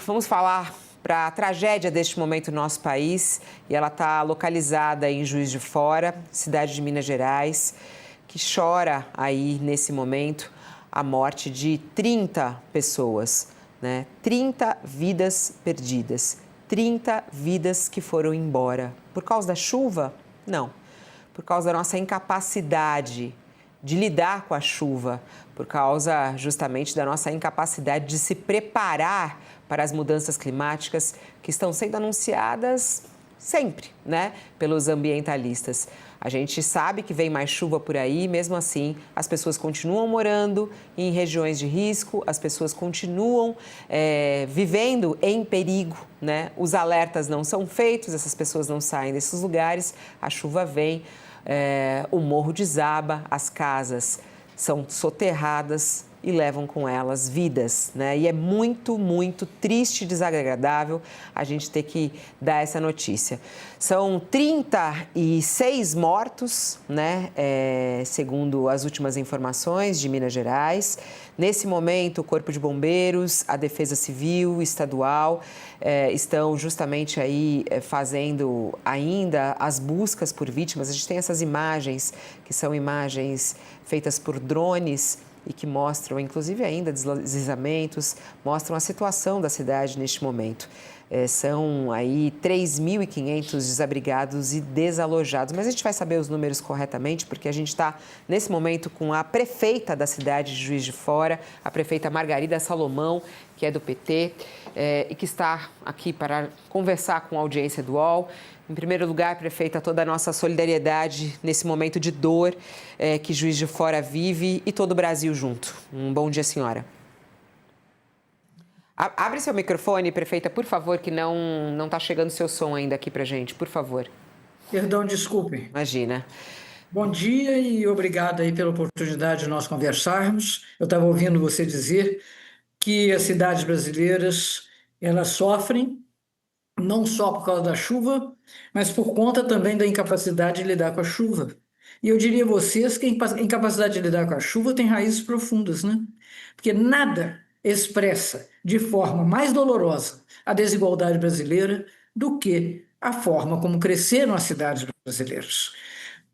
vamos falar para a tragédia deste momento no nosso país, e ela está localizada em Juiz de Fora, cidade de Minas Gerais, que chora aí nesse momento a morte de 30 pessoas, né? 30 vidas perdidas, 30 vidas que foram embora. Por causa da chuva? Não. Por causa da nossa incapacidade de lidar com a chuva, por causa justamente da nossa incapacidade de se preparar para as mudanças climáticas que estão sendo anunciadas sempre, né, pelos ambientalistas. A gente sabe que vem mais chuva por aí, mesmo assim, as pessoas continuam morando em regiões de risco, as pessoas continuam vivendo em perigo, né? Os alertas não são feitos, essas pessoas não saem desses lugares, a chuva vem, o morro desaba, as casas são soterradas e levam com elas vidas, né? E é muito, muito triste e desagradável a gente ter que dar essa notícia. São 36 mortos, né? Segundo as últimas informações de Minas Gerais. Nesse momento, o Corpo de Bombeiros, a Defesa Civil Estadual estão justamente aí fazendo ainda as buscas por vítimas. A gente tem essas imagens, que são imagens feitas por drones, e que mostram, inclusive, ainda deslizamentos, mostram a situação da cidade neste momento. São aí 3.500 desabrigados e desalojados, mas a gente vai saber os números corretamente, porque a gente está, nesse momento, com a prefeita da cidade de Juiz de Fora, a prefeita Margarida Salomão, que é do PT, e que está aqui para conversar com a audiência do UOL. Em primeiro lugar, prefeita, toda a nossa solidariedade nesse momento de dor que Juiz de Fora vive e todo o Brasil junto. Um bom dia, senhora. Abre seu microfone, prefeita, por favor, que não está chegando seu som ainda aqui para gente, por favor. Perdão, desculpe. Imagina. Bom dia e obrigado aí pela oportunidade de nós conversarmos. Eu estava ouvindo você dizer que as cidades brasileiras, elas sofrem não só por causa da chuva, mas por conta também da incapacidade de lidar com a chuva. E eu diria a vocês que a incapacidade de lidar com a chuva tem raízes profundas, né? Porque nada expressa de forma mais dolorosa a desigualdade brasileira do que a forma como cresceram as cidades brasileiras.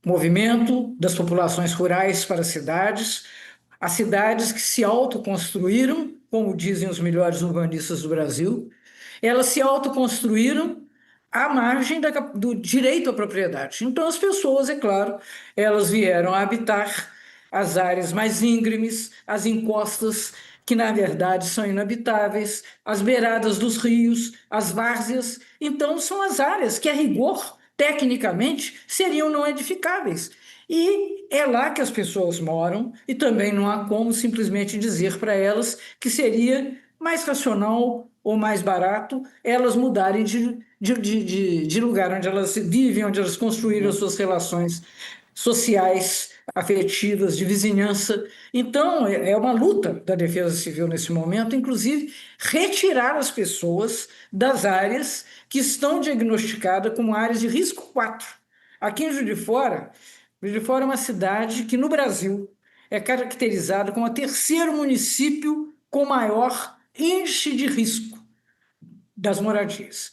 Movimento das populações rurais para as cidades que se autoconstruíram, como dizem os melhores urbanistas do Brasil, elas se autoconstruíram à margem do direito à propriedade. Então, as pessoas, é claro, elas vieram a habitar as áreas mais íngremes, as encostas, que na verdade são inabitáveis, as beiradas dos rios, as várzeas. Então, são as áreas que, a rigor, tecnicamente, seriam não edificáveis. E é lá que as pessoas moram, e também não há como simplesmente dizer para elas que seria mais racional ou mais barato elas mudarem de lugar onde elas vivem, onde elas construíram as suas relações sociais, afetivas, de vizinhança. Então, é uma luta da Defesa Civil nesse momento, inclusive, retirar as pessoas das áreas que estão diagnosticadas como áreas de risco 4. Aqui em Juiz de Fora é uma cidade que, no Brasil, é caracterizada como o terceiro município com maior índice de risco das moradias.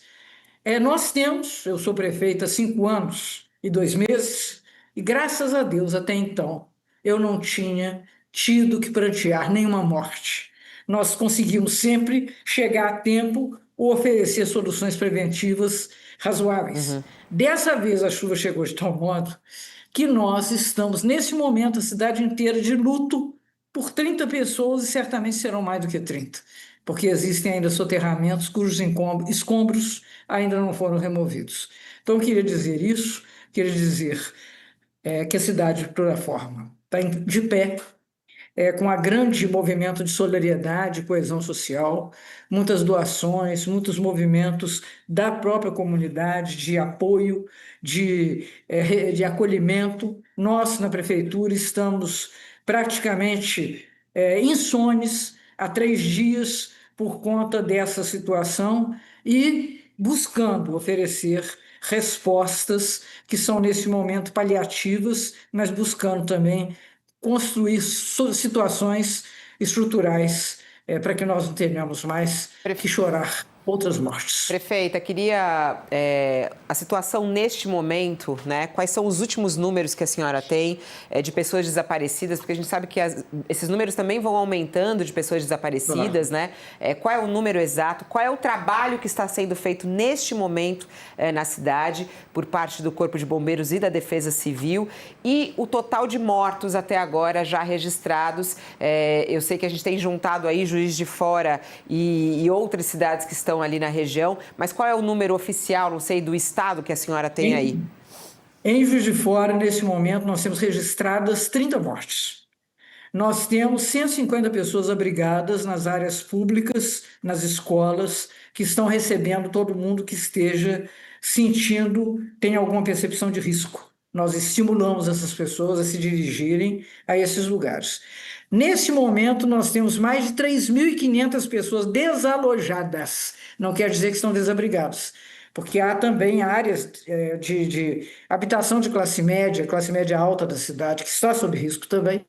Nós temos, eu sou prefeita há 5 anos e 2 meses, e graças a Deus, até então, eu não tinha tido que prantear nenhuma morte. Nós conseguimos sempre chegar a tempo ou oferecer soluções preventivas razoáveis. Dessa vez, a chuva chegou de tal modo que nós estamos, nesse momento, a cidade inteira de luto por 30 pessoas e certamente serão mais do que 30, porque existem ainda soterramentos cujos escombros ainda não foram removidos. Então, eu queria dizer isso, queria dizer que a cidade, de toda forma, está de pé, com um grande movimento de solidariedade, coesão social, muitas doações, muitos movimentos da própria comunidade, de apoio, de acolhimento. Nós, na prefeitura, estamos praticamente insones há 3 dias por conta dessa situação e buscando oferecer respostas que são, nesse momento, paliativas, mas buscando também construir situações estruturais para que nós não tenhamos mais que chorar outras mortes. Prefeita, queria a situação neste momento, né? Quais são os últimos números que a senhora tem de pessoas desaparecidas? Porque a gente sabe que esses números também vão aumentando de pessoas desaparecidas, né? Qual é o número exato? Qual é o trabalho que está sendo feito neste momento na cidade por parte do Corpo de Bombeiros e da Defesa Civil? E o total de mortos até agora já registrados. Eu sei que a gente tem juntado aí Juiz de Fora e outras cidades que estão ali na região, mas qual é o número oficial, não sei, do estado que a senhora tem aí? Em Juiz de Fora, nesse momento, nós temos registradas 30 mortes. Nós temos 150 pessoas abrigadas nas áreas públicas, nas escolas, que estão recebendo todo mundo que esteja sentindo, tem alguma percepção de risco. Nós estimulamos essas pessoas a se dirigirem a esses lugares. Nesse momento, nós temos mais de 3.500 pessoas desalojadas. Não quer dizer que estão desabrigados, porque há também áreas de habitação de classe média alta da cidade, que está sob risco também.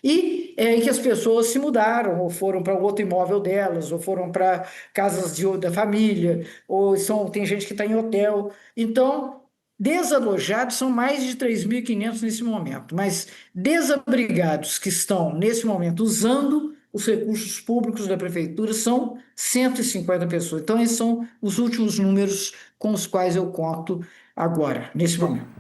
E em que as pessoas se mudaram, ou foram para outro imóvel delas, ou foram para casas da família, ou tem gente que está em hotel. Então, desalojados são mais de 3.500 nesse momento, mas desabrigados que estão, nesse momento, usando os recursos públicos da prefeitura são 150 pessoas. Então, esses são os últimos números com os quais eu conto agora, nesse momento.